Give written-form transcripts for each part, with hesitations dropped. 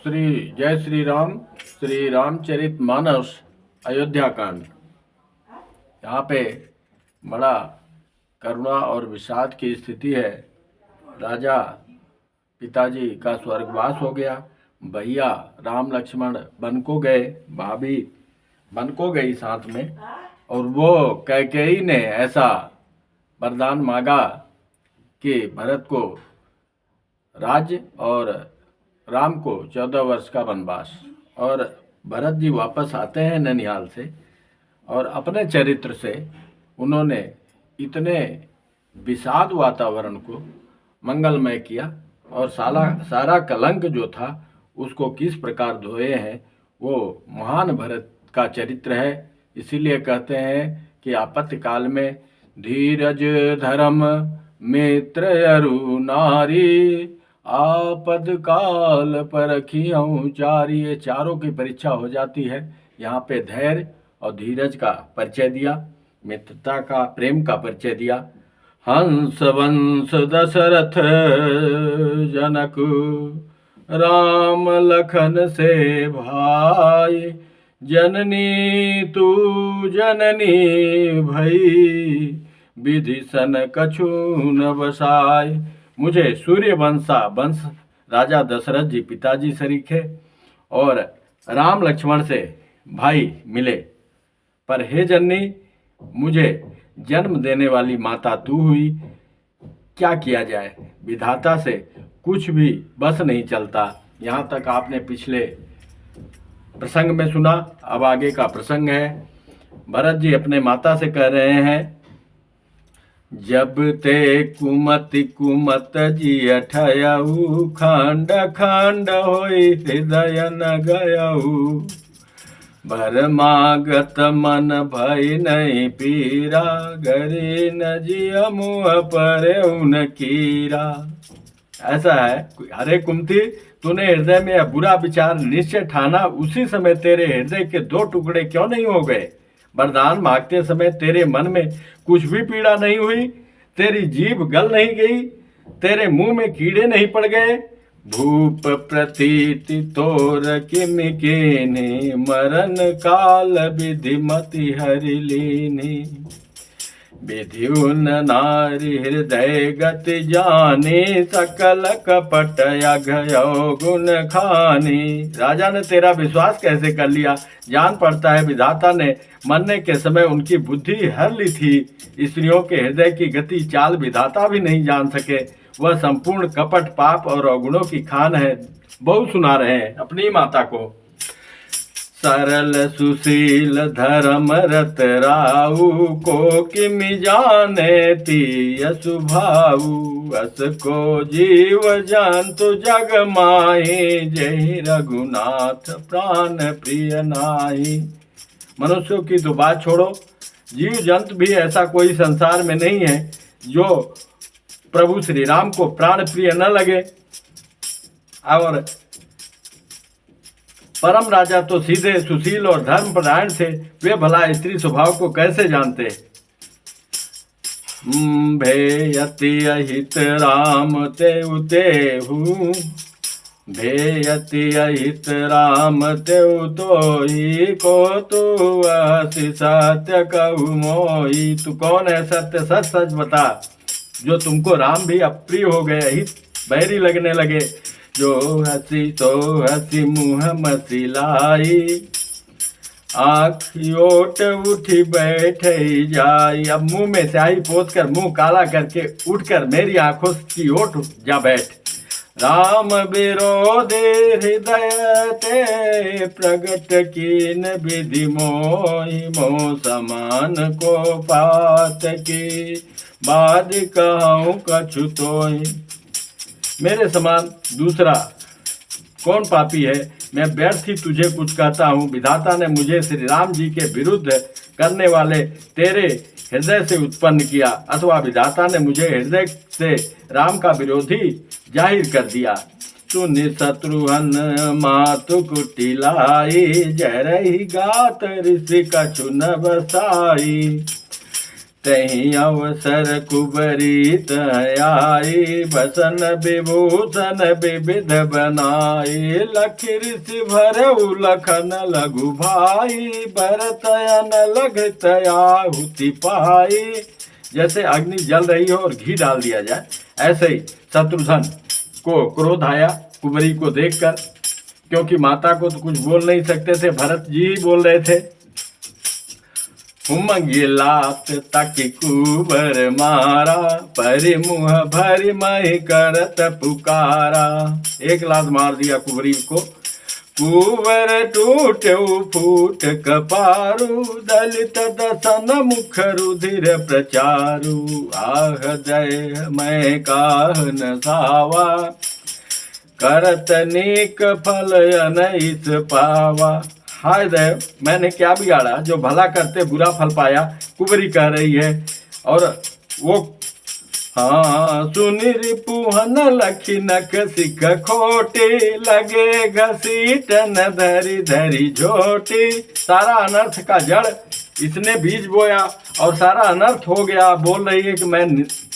जय श्री राम। श्री रामचरित मानस अयोध्या कांड। यहाँ पे बड़ा करुणा और विषाद की स्थिति है। राजा पिताजी का स्वर्गवास हो गया, भैया राम लक्ष्मण वन को गए, भाभी वन को गई साथ में, और वो कैकेयी ने ऐसा वरदान मांगा कि भरत को राज्य और राम को 14 वर्ष का वनवास। और भरत जी वापस आते हैं ननिहाल से, और अपने चरित्र से उन्होंने इतने विषाद वातावरण को मंगलमय किया, और सारा कलंक जो था उसको किस प्रकार धोए हैं, वो महान भरत का चरित्र है। इसीलिए कहते हैं कि आपत्ति काल में धीरज धर्म मित्र अरु नारी, आपद काल परखियऊ चारी। ये चारों की परीक्षा हो जाती है। यहाँ पे धैर्य और धीरज का परिचय दिया, मित्रता का, प्रेम का परिचय दिया। हंस वंश दशरथ जनक, राम लखन से भाई, जननी तू जननी भई, विधि सन कछु न बसाय। मुझे सूर्यवंशा वंश राजा दशरथ जी पिताजी सरीखे और राम लक्ष्मण से भाई मिले, पर हे जननी, मुझे जन्म देने वाली माता तू हुई। क्या किया जाए, विधाता से कुछ भी बस नहीं चलता। यहाँ तक आपने पिछले प्रसंग में सुना। अब आगे का प्रसंग है। भरत जी अपने माता से कह रहे हैं, जब ते कुमति कुमत जिय ठयऊ, खंड खंड होई हृदय न गयऊ, भरमागत मन भई नहीं पीरा, गरी न जिय मुँह पर उन कीरा। ऐसा है, अरे कुमति, तूने हृदय में बुरा विचार निश्चय ठाना, उसी समय तेरे हृदय के 2 टुकड़े क्यों नहीं हो गए? वरदान मांगते समय तेरे मन में कुछ भी पीड़ा नहीं हुई, तेरी जीभ गल नहीं गई, तेरे मुंह में कीड़े नहीं पड़ गए। भूप प्रतीति तोर किम केने, मरण काल विधि मति हरि लीनी, विधि उन नारी हृदय गति जाने, सकल कपट अघयो गुण खानी। राजा ने तेरा विश्वास कैसे कर लिया? जान पड़ता है विधाता ने मरने के समय उनकी बुद्धि हर ली थी। स्त्रियों के हृदय की गति चाल विधाता भी नहीं जान सके। वह संपूर्ण कपट पाप और अवगुणों की खान है। बहुत सुना रहे हैं अपनी माता को। सरल सुशील धर्म रत राऊ, को किम जाने तीय सुभाऊ, अस को जीव जंतु जग माही, जय रघुनाथ प्राण प्रिय नाही। मनुष्यों की तो बात छोड़ो, जीव जंतु भी ऐसा कोई संसार में नहीं है जो प्रभु श्री राम को प्राण प्रिय न लगे। और परम राजा तो सीधे सुशील और धर्मपरायण थे, वे भला स्त्री स्वभाव को कैसे जानते? भेयति अहित राम तेउ तेहु, भेयति अहित राम तेउ तोहि, को तू असि सत्य कहु मोहि। तू कौन है? सत्य सच सच बता, जो तुमको राम भी अप्रिय हो गए, अहित बैरी लगने लगे। जो हसी तो हसी मुँह मसिलाई, आँख ओट उठी बैठ जाई। अब मुंह में स्याही पोत कर मुंह काला करके उठकर मेरी आंखों की ओट जा बैठ। राम विरोधे हृदय ते, प्रगट कीन विधि मोहि, मोह समान को पात की, बाद कहूँ कछु तोहि। मेरे समान दूसरा कौन पापी है? मैं व्यर्थ ही तुझे कुछ कहता हूँ। विधाता ने मुझे श्री राम जी के विरुद्ध करने वाले तेरे हृदय से उत्पन्न किया, अथवा विधाता ने मुझे हृदय से राम का विरोधी जाहिर कर दिया। सुनि शत्रुघ्न मातु कुटिलाई, जरहि गात ऋषि कछु न बसाई, तही अवसर कुबरी तयाई, बसन विभूषण विविध बनाई, लखि ऋषि भरऊ लखन लघु भाई, भरत लग तयाहुति पाई। जैसे अग्नि जल रही हो और घी डाल दिया जाए, ऐसे ही शत्रुघ्न को क्रोध आया कुबरी को देखकर, क्योंकि माता को तो कुछ बोल नहीं सकते थे, भरत जी ही बोल रहे थे। उमंगिलात तकी कुबर मारा, परि मुह भरि मही करत पुकारा। एक लात मार दिया कुबरी को, कुबर टूटे फूट कपारू, दलित दसन मुख रुधिर प्रचारू। आह जय मैं काह न सावा, करत नीक फल अनैस पावा। हाय देव, मैंने क्या बिगाड़ा जो भला करते बुरा फल पाया, कुबरी कह रही है। और वो हाँ, सुनि रिपुहन लखी नख सिख खोटी, लगे घसीटन धरी धरी झोटी। सारा अनर्थ का जड़ इसने बीज बोया और सारा अनर्थ हो गया। बोल रही है कि मैं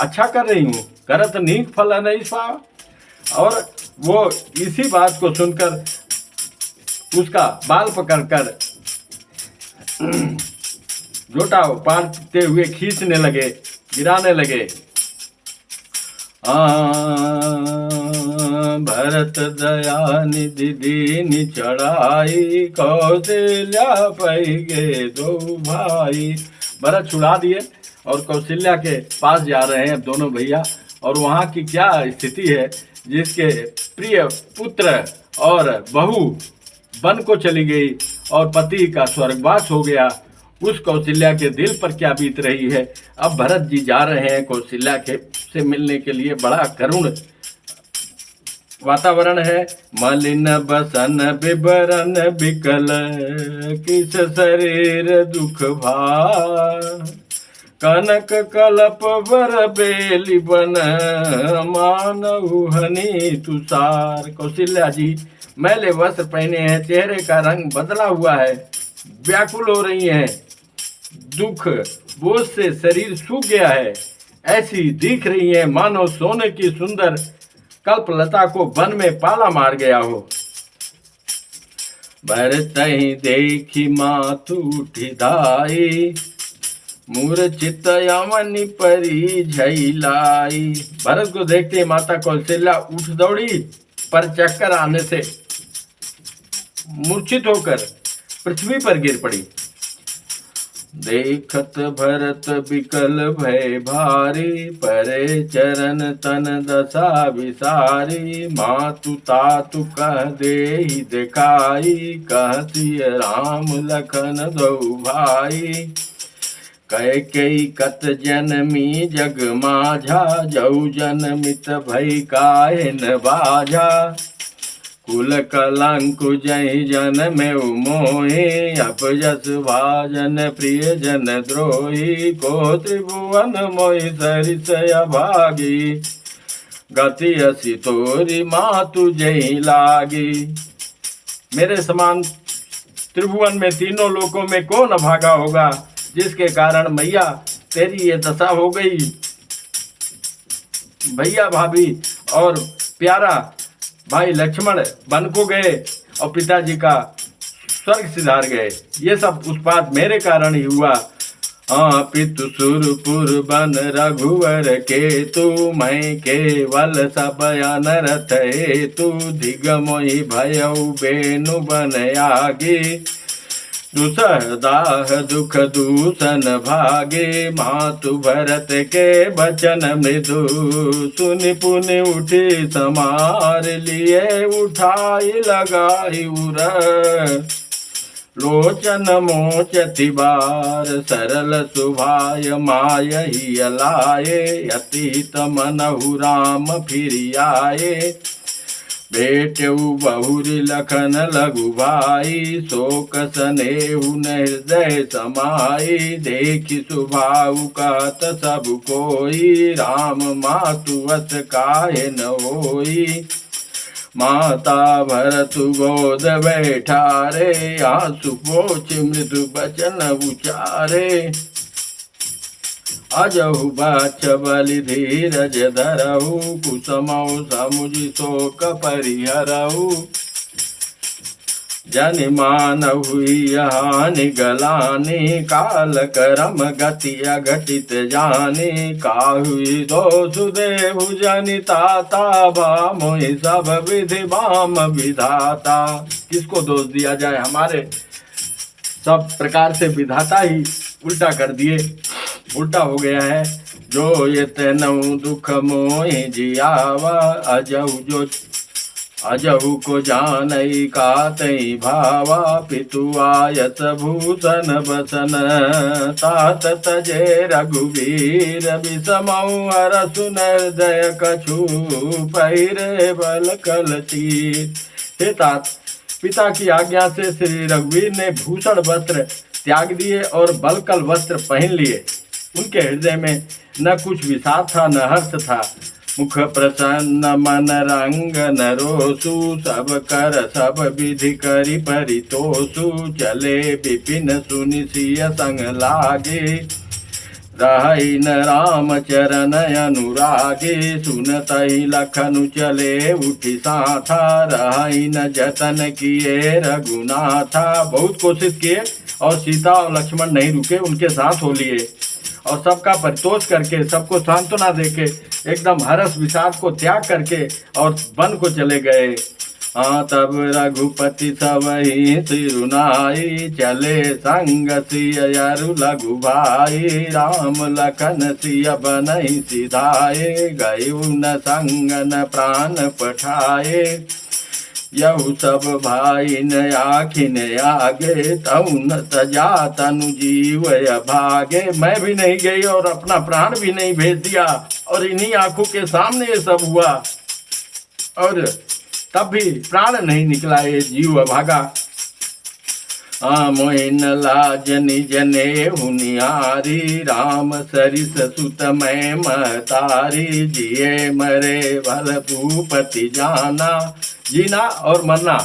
अच्छा कर रही हूँ, करत नीक फल नहीं पा। और वो इसी बात को सुनकर उसका बाल पकड़कर जोटा पाड़ते हुए खींचने लगे, गिराने लगे। भरत दया निधि दीन चढ़ाई, कौशल्या पैगे दो भाई। भरत छुड़ा दिए और कौशल्या के पास जा रहे हैं दोनों भैया। और वहाँ की क्या स्थिति है, जिसके प्रिय पुत्र और बहू वन को चली गई और पति का स्वर्गवास हो गया, उस कौशल्या के दिल पर क्या बीत रही है। अब भरत जी जा रहे हैं कौशल्या के से मिलने के लिए। बड़ा करुण वातावरण है। मलिन बसन बिबरन बिकल, किस शरीर दुख भार, कनक कलप बर बेली बन, मानव हनी तुषार। कौशल्या जी मैले वस्त्र पहने हैं, चेहरे का रंग बदला हुआ है, व्याकुल हो रही हैं, दुख बोझ से शरीर सूख गया है, ऐसी दिख रही है मानो सोने की सुंदर कल्पलता को वन में पाला मार गया हो। भरत ही देखी मातु उठी धाई, मूर्छित यमनि परी झैलाई। भरत को देखते माता कौशल्या उठ दौड़ी, पर चक्कर आने से मूर्छित होकर पृथ्वी पर गिर पड़ी। देखत भरत बिकल भय भारी, परे चरण तन दशा विसारी। मातु तातु कह देहि दिखाई, कहती राम लखन दो भाई। कैकेयी कत जनमी जग माझा, जऊ जनमित भई काहे न बाझा। कुल कलंक जहि जन में मोहि, अपजस भाजन प्रिय जन द्रोही। को त्रिभुवन मोहि सरिस अभागी, गति असी तोरी मातु जहि लागी। मेरे समान त्रिभुवन में तीनों लोकों में कौन अभागा होगा, जिसके कारण मैया तेरी ये दशा हो गई। भैया भाभी और प्यारा भाई लक्ष्मण वन को गए और पिताजी का स्वर्ग सिधार गए। ये सब उत्पात मेरे कारण ही हुआ। पितु सुरपुर बन रघुवर के तू, मैं केवल सब अनरथ हेतु। धिग मोहि भयउ बेनु बन आगे, दुसहदाह दुख दूषण भागे। मातु भरत के बचन मृदु, सुनि पुनि उठी समार लिए। उठाई लगाई उर, लोचन मोचति बार। सरल सुभाय मायहि अलाए, अतीत मनहु राम फिरि आए। बेटेऊ बहुरी लखन लघु भाई, शोक सनेहु हृदय समाई। देखि सुभाऊ कहत सब कोई, राम मातु वस काहे न होई। माता भरतु गोद बैठारे, आंसू पोछ मृदु बचन उचारे। अजहु बक्ष बलि धीरज धरहु, कुसुमौ समुझि शोक परिहरहु। जनि मानहु हानि गलानि, काल करम गति अघटित जानि। काहु दोषु देहु जनि ताता, भामोहि सब विधि भाम विधाता। किसको दोष दिया जाए, हमारे सब प्रकार से विधाता ही उल्टा कर दिए, उल्टा हो गया है। जो ये तेनऊ दुख मोहि जियावा, अजहु को जानई कातई भावा। पितु आयत भूषण बसन, तात तजे रघुवीर। विषमऊ हरसु निर्दय कछु, पहिरे बल कल तीर। हे तात, पिता की आज्ञा से श्री रघुवीर ने भूषण वस्त्र त्याग दिए और बलकल वस्त्र पहन लिए। उनके हृदय में न कुछ विषाद था न हर्ष था। मुख प्रसन्न मन रंग नरोसु, सब कर सब विधि करि परितोषु। चले विपिन सुनि सिय संग लागे, रहई न राम चरण अनुरागे। सुनतहि लखनु चले उठि साथा, रहई न जतन किए रघुनाथा। बहुत कोशिश किए और सीता और लक्ष्मण नहीं रुके, उनके साथ हो लिए और सबका परितोष करके, सबको सांत्वना देके, एकदम हर्ष विषाद को त्याग करके और वन को चले गए। तब रघुपति सबहि सिरुनाई, चले संग सिय यरु लघु भाई। राम लखन सिय बनहि सिधाए, गयु न संग न प्राण पठाए। यहु सब भाई न आखिन आगे, तऊ न तजा तनु जीव भागे। मैं भी नहीं गई और अपना प्राण भी नहीं भेज दिया, और इन्हीं आंखों के सामने ये सब हुआ और तब भी प्राण नहीं निकला, ये जीव भागा। मोहिन लाज निज नेहु निहारी, राम सरिस सुत मैं महतारी। जिए मरे भल भूपति जाना, जीना और मरना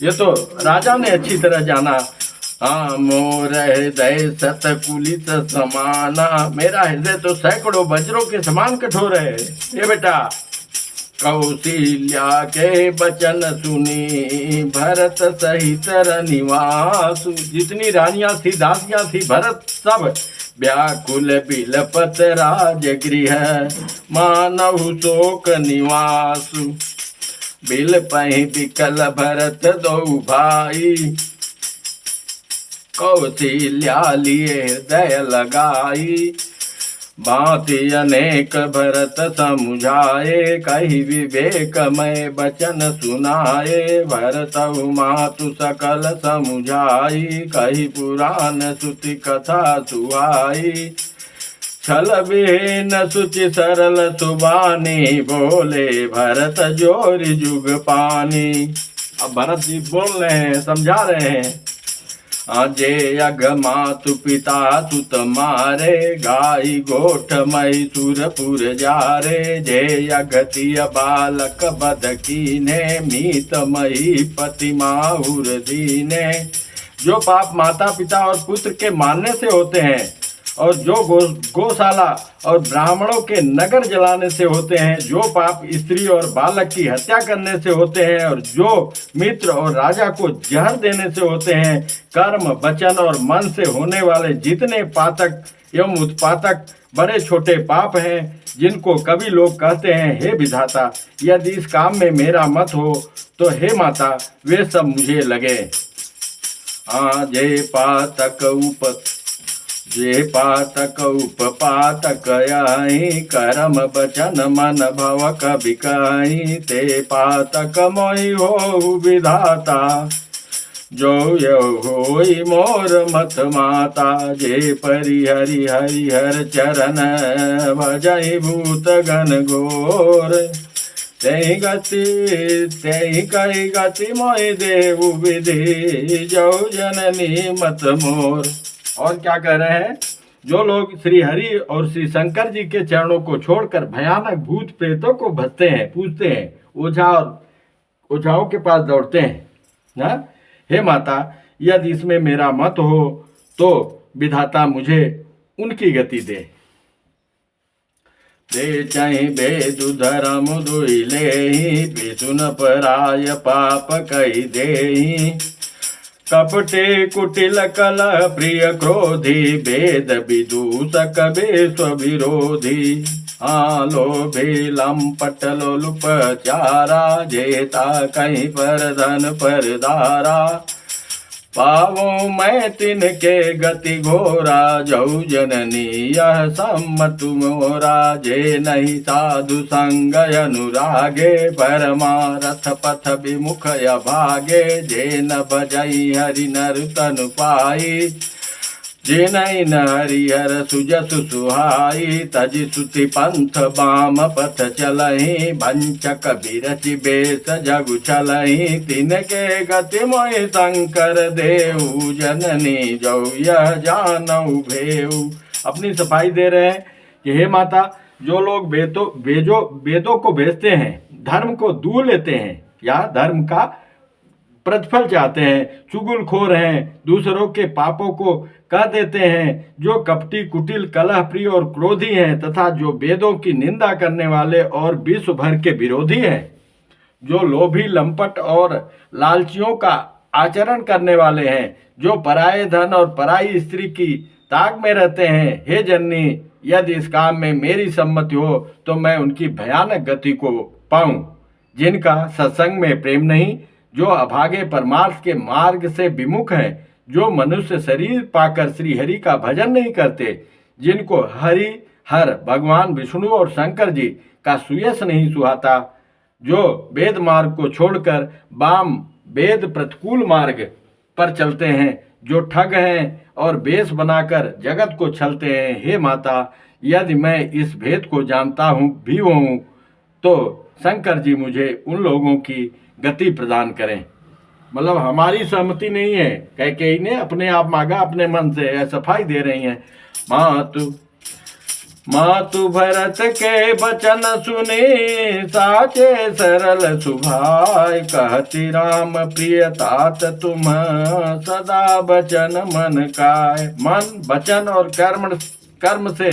ये तो राजा ने अच्छी तरह जाना। मोर हृदय सतकुलित समाना, मेरा हृदय तो सैकड़ों वज्रों के समान कठोर है। ये बेटा, कौशल्या के बचन सुनी, भरत सहित रनिवास। जितनी रानियां थी, दासियां थी, भरत सब व्याकुल बिलपत राजगृह, मानहु शोक निवास। बिल पहि बिकल भरत दो भाई, कौशल्या लिए हृदय लगाई। बात अनेक भरत समुझाए, कही विवेक मैं बचन सुनाए। भरत मातु सकल समुझाई, कही पुराण श्रुति कथा सुहाई। छल विहीन सुचि सरल सुबानी, बोले भरत जोरि जुग पानी। अब भरत जी बोल रहे हैं, समझा रहे हैं। जे अघ मातु पिता सुत मारे, गाई गोठ मई सुरपुर जारे। जे अगतिय बालक बद कीने, मीत मई पति माहुर दीने। जो पाप माता पिता और पुत्र के मारने से होते हैं, और जो गौशाला और ब्राह्मणों के नगर जलाने से होते हैं, जो पाप स्त्री और बालक की हत्या करने से होते हैं, और जो मित्र और राजा को जहर देने से होते हैं, कर्म वचन और मन से होने वाले जितने पातक एवं उत्पातक बड़े छोटे पाप हैं, जिनको कभी लोग कहते हैं हे विधाता, यदि इस काम में मेरा मत हो तो हे माता, वे सब मुझे लगे। जे पातक उपपातक आई, करम बचन मन भव कभी कहीं। ते पातक मोहि हो विधाता, जो यो होई मोर मत माता। जे परिहरि हरिहर चरण, भजहि भूत गण घोर। तेहि कही गति मोहि देहु विधि, जो जननी मत मोर। और क्या कह रहे हैं, जो लोग श्री हरि और श्री शंकर जी के चरणों को छोड़कर भयानक भूत प्रेतों को भजते हैं, पूजते हैं, ओझा और ओझाओं के पास दौड़ते हैं ना, हे माता, यदि इसमें मेरा मत हो तो विधाता मुझे उनकी गति दे। दे चाहे बेदु धर्म दुई लेहि, पिसुन पराय पाप कही देहि। कपटे कुटिल कलह प्रिय क्रोधी, वेद विदूषक विश्व विरोधी। लोभे लंपट लोलुपचारा, जेता कहीं पर धन पर धारा। पावो मैं तिनके गति घोरा, जऊ जननी यह सम्मत मोरा। जे नहीं साधु संग अनुरागे, परमारथ पथ विमुख भागे। जे न भजई हरि नर तनु पाई, जे नहीं न हरिहर सुजसु सुहाई। तजि सुति पंथ बाम पथ चलहि, वंचक बिरचि बेस जगु छलहि। तिनके गति मोहि शंकर देऊ, जननी जौ यह जानऊ भेऊ। अपनी सफाई दे रहे हैं कि हे माता, जो लोग वेदों को बेचते हैं, धर्म को दूर लेते हैं या धर्म का प्रतिफल चाहते हैं, चुगलखोर हैं, दूसरों के पापों को कह देते हैं, जो कपटी कुटिल कलह प्रिय और क्रोधी हैं, तथा जो वेदों की निंदा करने वाले और विश्व भर के विरोधी हैं, जो लोभी लंपट और लालचियों का आचरण करने वाले हैं, जो पराये धन और पराई स्त्री की ताक में रहते हैं। हे जननी, यदि इस काम में मेरी सम्मति हो तो मैं उनकी भयानक गति को पाऊं। जिनका सत्संग में प्रेम नहीं, जो अभागे परमार्थ के मार्ग से विमुख हैं, जो मनुष्य शरीर पाकर श्री हरि का भजन नहीं करते, जिनको हरि हर भगवान विष्णु और शंकर जी का सुयश नहीं सुहाता, जो वेद मार्ग को छोड़कर वाम वेद प्रतिकूल मार्ग पर चलते हैं, जो ठग हैं और वेश बनाकर जगत को छलते हैं। हे माता, यदि मैं इस भेद को जानता हूँ भी हूँ, तो शंकर जी मुझे उन लोगों की गति प्रदान करें। मतलब हमारी सहमति नहीं है, कैकेयी ने अपने आप मांगा, अपने मन से सफाई दे रही हैं। मातु भरत के बचन सुने, साचे सरल सुभाय। कहती राम प्रिय तात तुम, सदा बचन मन काय। मन वचन और कर्म से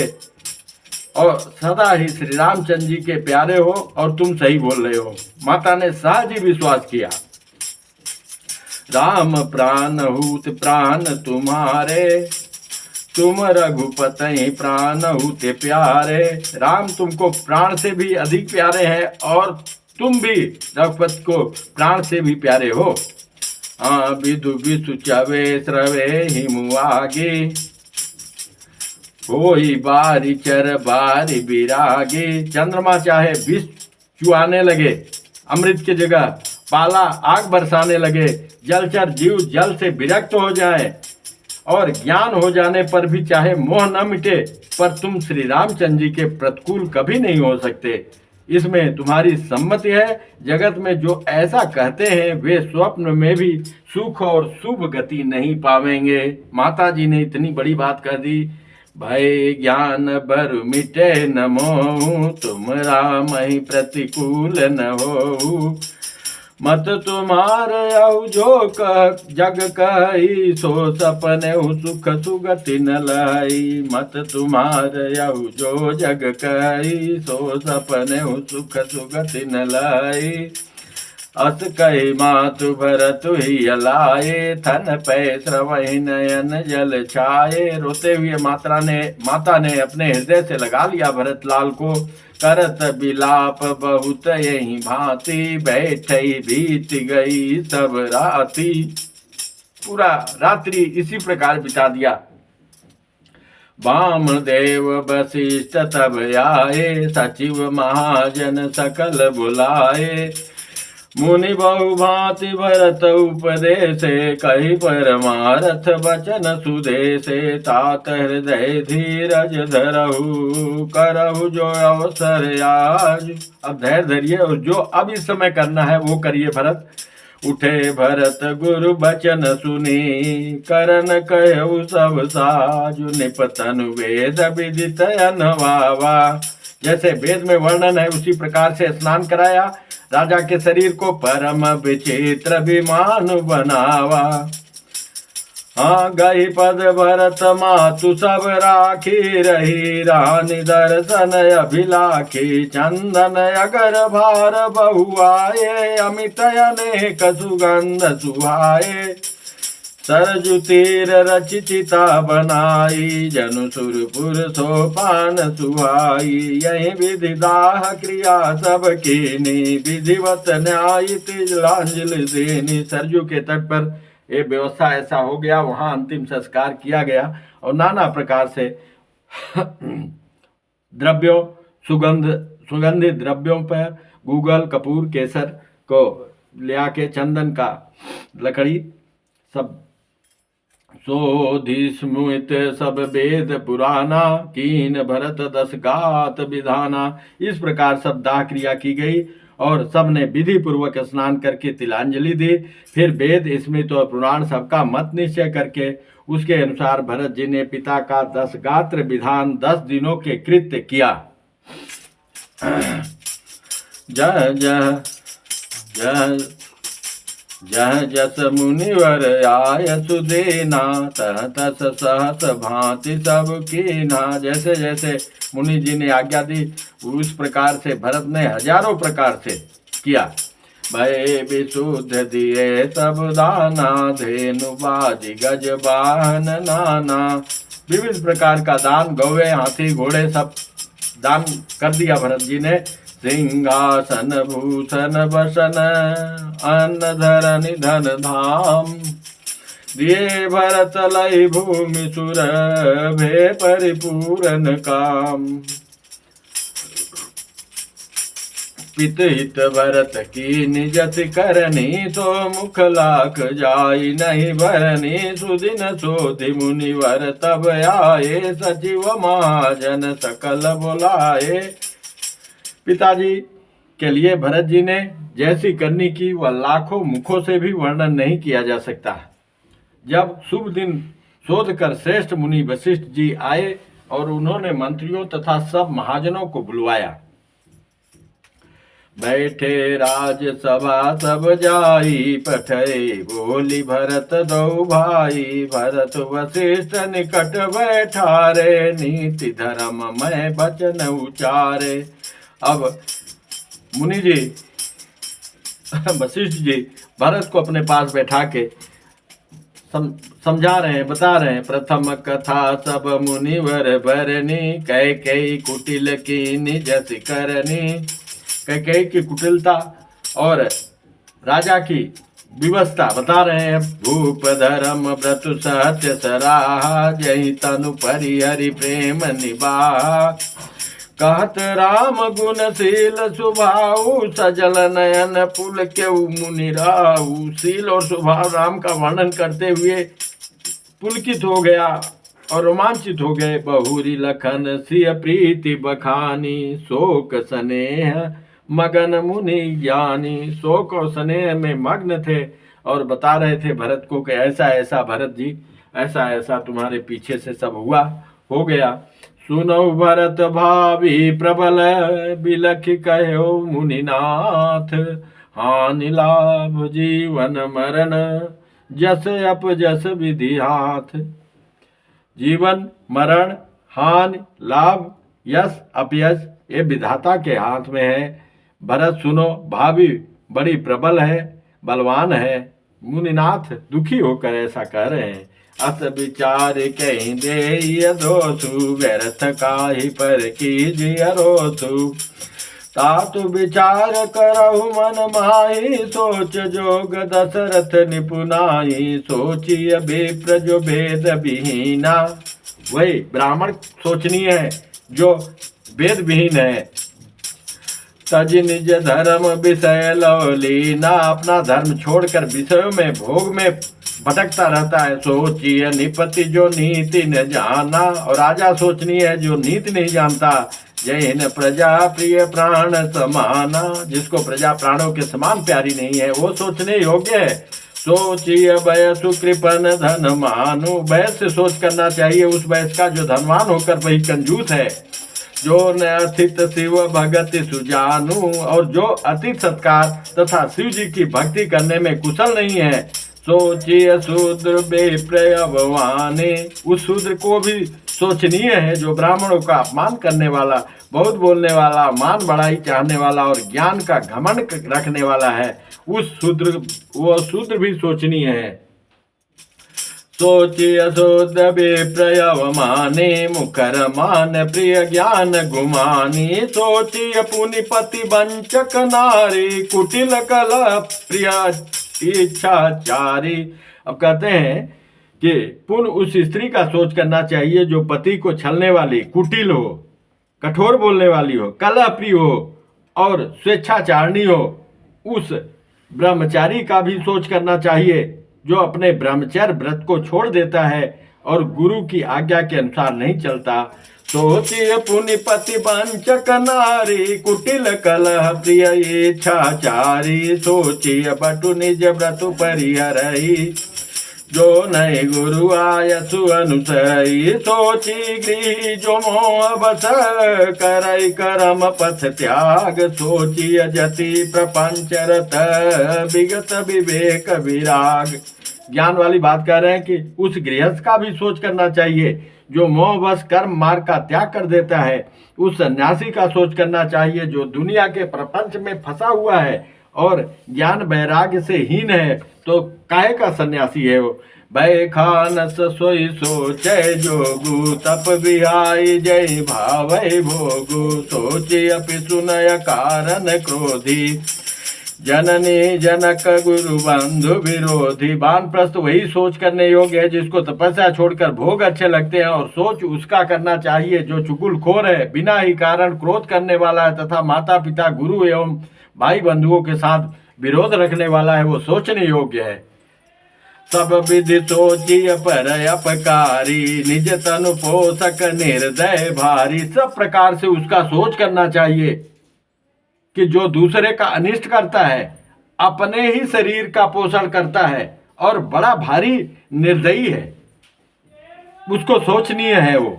और सदा ही श्री रामचंद्र जी के प्यारे हो, और तुम सही बोल रहे हो। माता ने सहज ही विश्वास किया। राम प्राण हूत प्राण तुम्हारे, तुम रघुपति प्राण हूते प्यारे। राम तुमको प्राण से भी अधिक प्यारे हैं, और तुम भी रघुपति को प्राण से भी प्यारे हो। विदु विसु चवे स्रवे हिमु आगे, होई बारी चर बारी विरागे। चंद्रमा चाहे विष चुआने लगे अमृत की जगह, पाला आग बरसाने लगे, जलचर जीव जल से विरक्त हो जाए, और ज्ञान हो जाने पर भी चाहे मोह न मिटे, पर तुम श्री रामचंद्र जी के प्रतिकूल कभी नहीं हो सकते। इसमें तुम्हारी सम्मति है। जगत में जो ऐसा कहते हैं, वे स्वप्न में भी सुख और शुभ गति नहीं पावेंगे। माता जी ने इतनी बड़ी बात कह दी। भय ज्ञान बरु मिटे न मोह, तुम राम ही प्रतिकूल न हो। मत तुम्हार यऊ जो कह जग कही, सो सपने सुख सुगति न लाई। मत तुम्हार यऊ जो जग कही, सो सपने सुख सुगति न लाई। अस कही मातु भरतु ही अलाए, थन पै स्रवहि नयन जल छाए। रोते हुए माता ने अपने हृदय से लगा लिया भरत लाल को। करत बिलाप बहुत यही भांति, बैठई बीत गई सब राती। पूरा रात्रि इसी प्रकार बिता दिया। वामदेव वशिष्ठ तब आए, सचिव महाजन सकल बुलाए। मुनि बहु भांति भरत उपदेशे, कही परमारथ वचन सुदेशे। तात हृदय धीरज धरहु, करहु जो अवसर आज। अब धैर्य धरिए, और जो अब इस समय करना है वो करिए भरत। उठे भरत गुरु बचन सुनी, करन कहु सब साजु। निपतन वेद विदित अनवावा। जैसे वेद में वर्णन है उसी प्रकार से स्नान कराया। राजा के शरीर को परम विचित्र विमान बनावा। हाँ गई पद भरत मातु सब राखी, रही रानी दर्शन अभिलाखी। चंदन अगर भार बहुआए, अमित अनेक सुगंध सुहाए। सरजु तीर रचिता बनाई, जनु सुरपुर सोपान सुहाई। यही विधि दाह क्रिया सब कीनी, विधिवत न्याय तिलांजलि देनी। सरजू के तट पर ये व्यवस्था ऐसा हो गया, वहां अंतिम संस्कार किया गया और नाना प्रकार से द्रव्यों सुगंधित द्रव्यों पर गूगल कपूर केसर को ले आके चंदन का लकड़ी सब सोधि स्मृत सब वेद पुराना, कीन भरत 10 गात विधाना। इस प्रकार सब दाह क्रिया की गई और सब ने विधि पूर्वक स्नान करके तिलांजलि दी। फिर वेद स्मृत और पुराण सबका मत निश्चय करके उसके अनुसार भरत जी ने पिता का 10 गात्र विधान 10 दिनों के कृत्य किया। जय जय जय जह जस मुनिवर आय सुदेना, तह तस सहस भांति सब कीना। जैसे जैसे मुनि जी ने आज्ञा दी उस प्रकार से भरत ने हजारों प्रकार से किया। भय विशुद्ध दिए सब दाना, धेनु बाजी गज वाहन नाना। विविध प्रकार का दान, गौवे हाथी घोड़े सब दान कर दिया भरत जी ने। सिंहासन भूषण बसन, अन्न धर निधन धाम। दिए भरत लय भूमि सुर, भे परिपूरन काम। पित हित भरत की निजति करनी, सो मुख लाख जाई नहीं भरनी। सुदिन सोधि मुनिवर तब आए, सचिव महाजन सकल बुलाए। पिताजी के लिए भरत जी ने जैसी करनी की वह लाखों मुखों से भी वर्णन नहीं किया जा सकता। जब शुभ दिन शोध कर श्रेष्ठ मुनि वशिष्ठ जी आए और उन्होंने मंत्रियों तथा सब महाजनों को बुलवाया। बैठे राज सभा सब जाई, पठे बोली भरत दो भाई। भरत वशिष्ठ निकट बैठारे, नीति धर्म में वचन उचारे। अब मुनि जी वशिष्ठ जी भरत को अपने पास बैठा के समझा रहे हैं, बता रहे हैं। प्रथम कथा सब मुनिवर भरनी, कैकेयी कुटिल की निजस करनी। कैकेयी की कुटिलता और राजा की विवस्था बता रहे हैं। भूप धर्म व्रत सत्य सराहा, जही तनु परिहरि प्रेम निबाहा। कहत राम गुणशील स्वभाव, सजल नयन पुल के मुनि राहु। शील और स्वभाव राम का वर्णन करते हुए पुलकित हो गया और रोमांचित हो गए। बहुरी लखन सिय प्रीति बखानी, शोक स्नेह मगन मुनि ज्ञानी। शोक और स्नेह में मग्न थे और बता रहे थे भरत को कि ऐसा ऐसा भरत जी, ऐसा ऐसा तुम्हारे पीछे से सब हुआ हो गया। सुनो भरत भावी प्रबल, बिलख कहो मुनिनाथ। हानि लाभ जीवन मरण, जस अप जस विधि हाथ। जीवन मरण हानि लाभ यश अपयश ये विधाता के हाथ में है। भरत सुनो, भावी बड़ी प्रबल है, बलवान है। मुनिनाथ दुखी होकर ऐसा कह रहे हैं। अस विचार कहीं दे दोषु, व्यर्थ काहि पर कीजिए रोषु। तातु विचार करहु मन माही, सोच जोग दशरथ निपुनाई। सोचिए विप्र जो वेद विहीना। वही ब्राह्मण सोचनीय है जो वेद विहीन है। तज निज धर्म विषय लवलीना, अपना धर्म छोड़कर विषयों में भोग में भटकता रहता है। सोचिए निपति जो नीति न जाना, और राजा सोचनी है जो नीति नहीं जानता। जैन प्रजा प्रिय प्राण समाना, जिसको प्रजा प्राणों के समान प्यारी नहीं है वो सोचने योग्य है। सोचिए वयसु कृपन धन मानु, वयस से सोच करना चाहिए उस वयस का जो धनवान होकर वही कंजूस है। जो न अतित शिव भगति सुजानु, और जो अतिथ सत्कार तथा शिव जी की भक्ति करने में कुशल नहीं है। सोचिए शूद्र बेप्रयवाने, उस शूद्र को भी सोचनीय है जो ब्राह्मणों का अपमान करने वाला, बहुत बोलने वाला, मान बढ़ाई चाहने वाला और ज्ञान का घमंड रखने वाला है। वो शूद्र भी सोचनीय है। सोचिय शूद्र विप्रयवमाने, मुखर मान प्रिय ज्ञान गुमानी। सोचिय पुनिपति वंचक नारी, कुटिल कलह प्रिय इच्छाचारी। अब कहते हैं कि पुण्य उस स्त्री का सोच करना चाहिए जो पति को छलने वाली, कुटिल हो, कठोर बोलने वाली हो, कलह प्रिय हो और स्वेच्छाचारणी हो। उस ब्रह्मचारी का भी सोच करना चाहिए जो अपने ब्रह्मचर्य व्रत को छोड़ देता है और गुरु की आज्ञा के अनुसार नहीं चलता। सोचिए पुनिपति वंचक नारी, कुटिल कलह प्रिय इच्छाचारी। सोचिए बटु निज व्रत परिहरई, जो नई गुरु आयसु अनुसरी। सोची गृह जो मोह बस करई, करम पथ त्याग। सोची जति प्रपंच रत, विगत विवेक विराग। ज्ञान वाली बात कह रहे हैं कि उस गृहस्थ का भी सोच करना चाहिए जो मोह बस कर्म मार्ग का त्याग कर देता है। उस सन्यासी का सोच करना चाहिए जो दुनिया के प्रपंच में फंसा हुआ है और ज्ञान वैराग्य से हीन है। तो काहे का सन्यासी है वो। बैखानस सोई सोचे जोगु, तप बिहाई जय भावै भोगु। सोचि अपि सुनय कारण क्रोधी, जननी जनक गुरु बंधु विरोधी। वानप्रस्थ वही सोच करने योग्य है जिसको तपस्या छोड़कर भोग अच्छे लगते हैं, और सोच उसका करना चाहिए जो चुगलखोर है, बिना ही कारण क्रोध करने वाला है तथा माता पिता गुरु एवं भाई बंधुओं के साथ विरोध रखने वाला है, वो सोचने योग्य है। सब विधि सोचिय पर अपकारी, निज तनु पोषक निर्दय भारी। सब प्रकार से उसका सोच करना चाहिए कि जो दूसरे का अनिष्ट करता है, अपने ही शरीर का पोषण करता है और बड़ा भारी निर्दयी है, उसको सोचनीय है वो।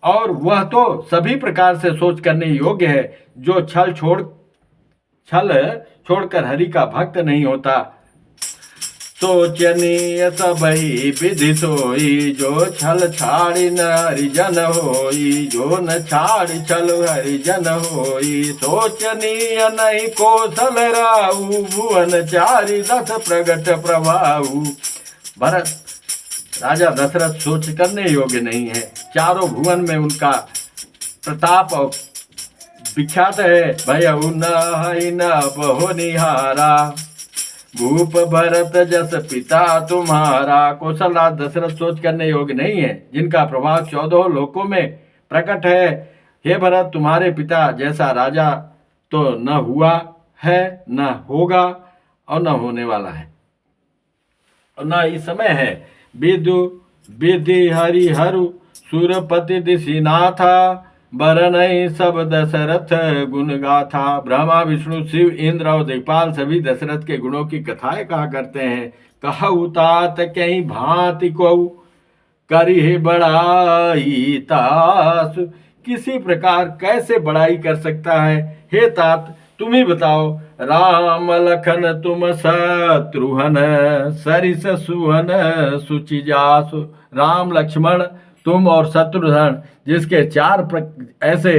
और वह तो सभी प्रकार से सोच करने योग्य है जो छल छोड़कर हरि का भक्त नहीं होता। सोचनीय सबही विधि सोई, जो छल छाड़ी न हरिजन होई। जो न छाड़ी छल हरिजन होई, सोचनीय नहीं कौशल राहु। भुवन चारि दस प्रगट प्रभाऊ। भरत राजा दशरथ सोच करने योग्य नहीं है, चारों भुवन में उनका प्रताप और विख्यात है। भयउ न बहो निहारा, भूप भरत जस पिता तुम्हारा। कौशल राज दशरथ सोच करने योग्य नहीं है, जिनका प्रभाव 14 लोकों में प्रकट है। हे भरत, तुम्हारे पिता जैसा राजा तो न हुआ है, न होगा और न होने वाला है, और न इस समय है। विदु विधि हरिहरु, सुरपति दिशिनाथा। बरनई सब दशरथ गुण गाथा। ब्रह्मा विष्णु शिव इंद्र और दिक्पाल सभी दशरथ के गुणों की कथाएं कहा करते हैं। कहु तात कहीं भांति को करी बड़ाई तास। किसी प्रकार कैसे बड़ाई कर सकता है, हे तात तुम ही बताओ। राम लखन तुम शत्रुहन, सरिस सुहन सुचिजासु। राम लक्ष्मण तुम और शत्रुघ्न, जिसके 4 ऐसे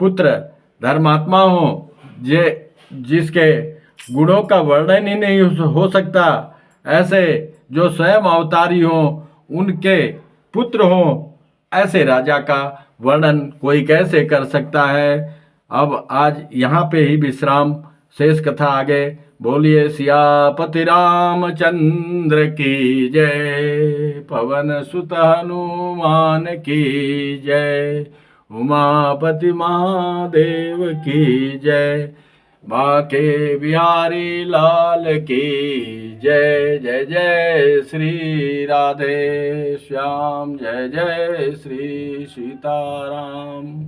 पुत्र धर्मात्मा हो, जिसके गुणों का वर्णन ही नहीं हो सकता, ऐसे जो स्वयं अवतारी हो, उनके पुत्र हो, ऐसे राजा का वर्णन कोई कैसे कर सकता है। अब आज यहाँ पे ही विश्राम, शेष कथा आगे। बोलिए सियापति रामचंद्र की जय, पवन सुत हनुमान की जय, उमापति महादेव की जय, बाके बिहारी लाल की जय। जय जय श्री राधे श्याम, जय जय श्री सीताराम।